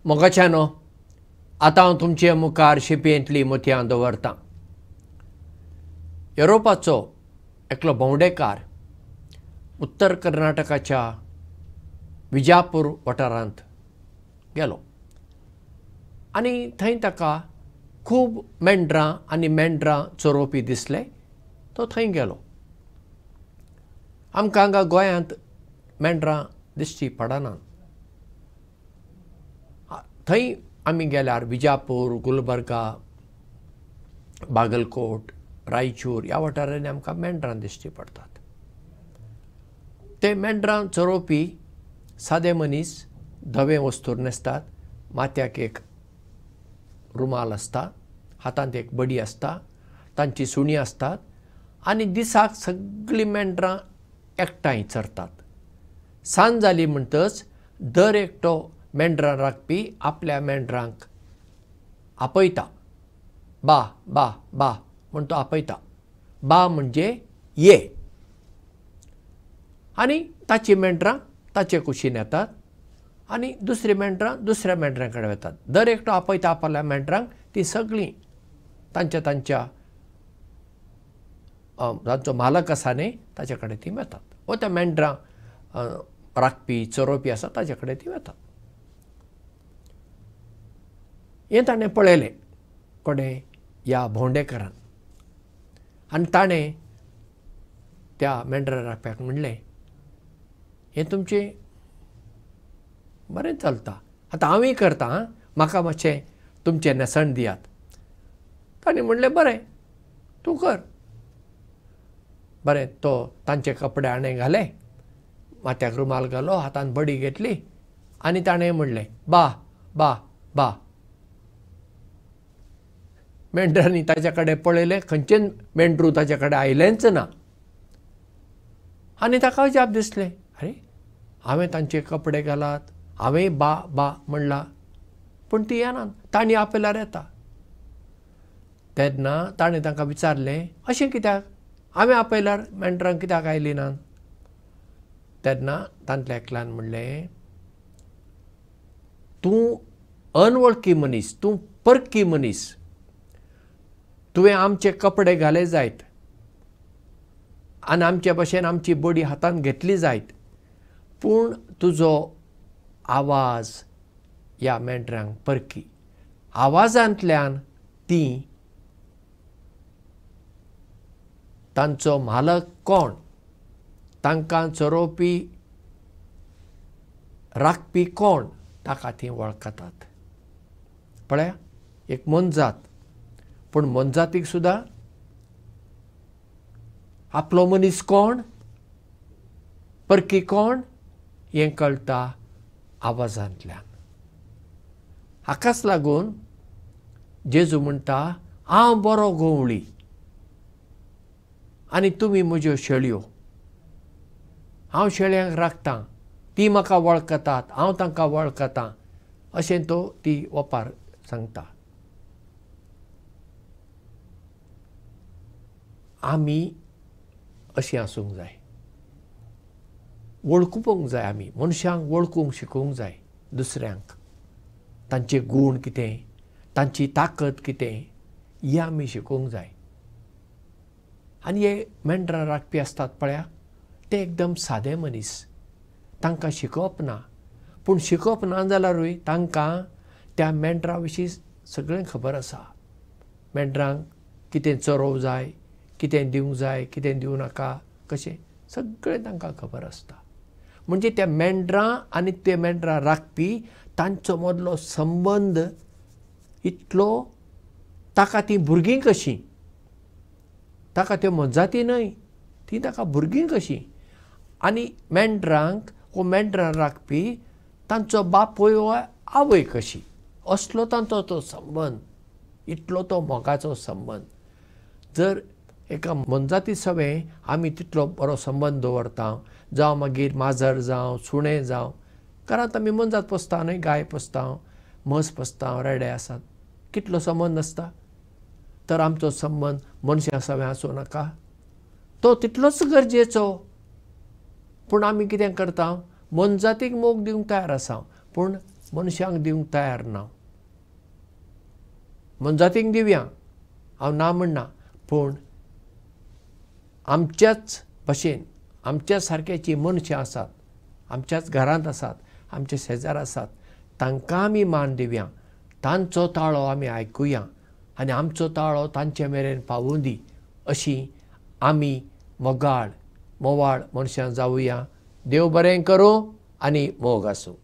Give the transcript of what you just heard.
मोगाच्यानो आतां हांव तुमचे मुखार शिंपयेंतलीं मोतयां दवरतां. युरोपाचो एकलो भोंवडेकार उत्तर कर्नाटकाच्या विजापूर वाठारांत गेलो आनी थंय ताका खूब मेंढरां आनी मेंढरां चरोवपी दिसले. तो थंय गेलो. आमकां हांगा गोंयांत मेंढरां दिश्टी पडनात. थंय आमी गेल्यार विजापूर, गुलबर्गा, बागलकोट, रायचूर ह्या वाठारांनी आमकां मेंढरां दिश्टी पडटात. ते मेंढरां चरोवपी सादे मनीस धवे वस्तूर न्हेसतात, माथ्याक एक रुमाल आसता, हातांत एक बडी आसता, तांची सुणी आसतात आनी दिसाक सगळीं मेंढरां एकठांय चरतात. सांज जाली म्हणटच दर एकटो मेंढरां राखपी आपल्या मेंढरांक आपयता. बा बा बा म्हूण तो आपयता. बा म्हणजे ये. आनी ताची मेंढरां ताचे कुशीन येतात आनी दुसरी मेंढरां दुसऱ्या मेंढरां कडेन वतात. दर एकटो आपयता आपल्या मेंढरांक ती सगळीं तांच्या तांचो मालक आसा न्ही ताचे कडेन ती वतात. वा त्या मेंढरां राखपी चरोवपी आसा ताचे कडेन ती वतात. हें ताणें पळयलें कोणें ह्या भोंवडेकारान. आनी ताणें त्या मेंढरां राखप्याक म्हणलें, हें तुमचें बरें चलता, आतां हांवूय करतां, म्हाका मातशें तुमचें नेसण दियात. ताणें म्हणलें बरें तूं कर. बरें तो तांचे कपडे हाणें घाले, माथ्याक रुमाल घालो, हातांत बडी घेतली आनी ताणें म्हणलें बा बा बा. मेंढरांनी ताचे कडेन पळयलें, खंयचें मेंढरूं ताचे कडेन आयलेंच ना. आनी ताका अजाप दिसलें, अरे हांवें तांचे कपडे घालात, हांवेंय बा बा म्हणलां, पूण ती येनात. तांणी आपयल्यार येता. तेन्ना ताणें तांकां विचारलें, अशें कित्याक? हांवें आपयल्यार मेंढरां कित्याक आयलीं नात? तेन्ना तांतल्या एकल्यान म्हणलें, तूं अनवळखी मनीस, तूं परकी मनीस, तुवें आमचे कपडे घाले जायत आनी आमचे भशेन आमची बडी हातांत घेतली जायत, पूण तुजो आवाज ह्या मेंढरांक परकी. आवाजांतल्यान तीं तांचो मालक कोण, तांकां चरोवपी राखपी कोण, ताका तीं वळखतात. पळया, एक मनजात, पूण मनजातीक सुद्दां आपलो मनीस कोण, परकी कोण हें कळटा आवाजांतल्यान. हाकाच लागून जेजू म्हणटा, हांव बरो गोवळी आनी तुमी म्हज्यो शेळयो. हांव शेळयांक राखतां, ती म्हाका वळखतात, हांव तांकां वळखतां, अशें तो ती ओपार सांगता. आमी अशीं आसूंक जाय, वळखुपाक जाय. आमी मनशांक वळखूंक शिकूंक जाय, दुसऱ्यांक तांचे गूण कितें, तांची ताकद कितें, ही आमी शिकूंक जाय. आनी हे मेंढरां राखपी आसतात पळया, ते एकदम सादे मनीस, तांकां शिकप ना. पूण शिकप ना जाल्यारूय तांकां त्या मेंढरां विशीं सगळें खबर आसा. मेंढरांक कितें चरोवं जाय, कितें दिवंक जाय, कितें दिवं नाका, कशें सगळें तांकां खबर आसता. म्हणजे त्या मेंढरां आनी ते मेंढरां राखपी तांचो मदलो संबंद इतलो, ताका तीं भुरगीं कशीं, ताका त्यो मनजाती न्हय, ती ताका भुरगीं कशीं. आनी मेंढरांक वो मेंढरां राखपी तांचो बापूय वा आवय कशी, असलो तांचो तो संबंद, इतलो तो मोगाचो संबंद. जर एका मनजाती सवें आमी तितलो बरो संबंद दवरता, जावं मागीर माजर जावं सुणें जावं, घरांत आमी मनजात पोसता न्हय, गाय पोसता, म्हस पोसता, रेडे आसात, कितलो संबंद आसता. तर आमचो संबंद मनशां सवें आसूं नाका, तो तितलोच गरजेचो. पूण आमी कितें करता, मनजातीक मोग दिवंक तयार आसा, पूण मनशांक दिवंक तयार ना. मनजातींक दिवया हांव ना म्हणना, पूण आमच्याच भशेन आमच्या सारक्याची मनशां आसात, आमच्याच घरांत आसात, आमचे शेजार आसात, तांकां आमी मान दिवया, तांचो ताळो आमी आयकुया आनी आमचो ताळो तांचे मेरेन पावूं दी अशी आमी मोगाळ मोवाळ मनशां जावुया. देव बरें करूं आनी मोग आसूं.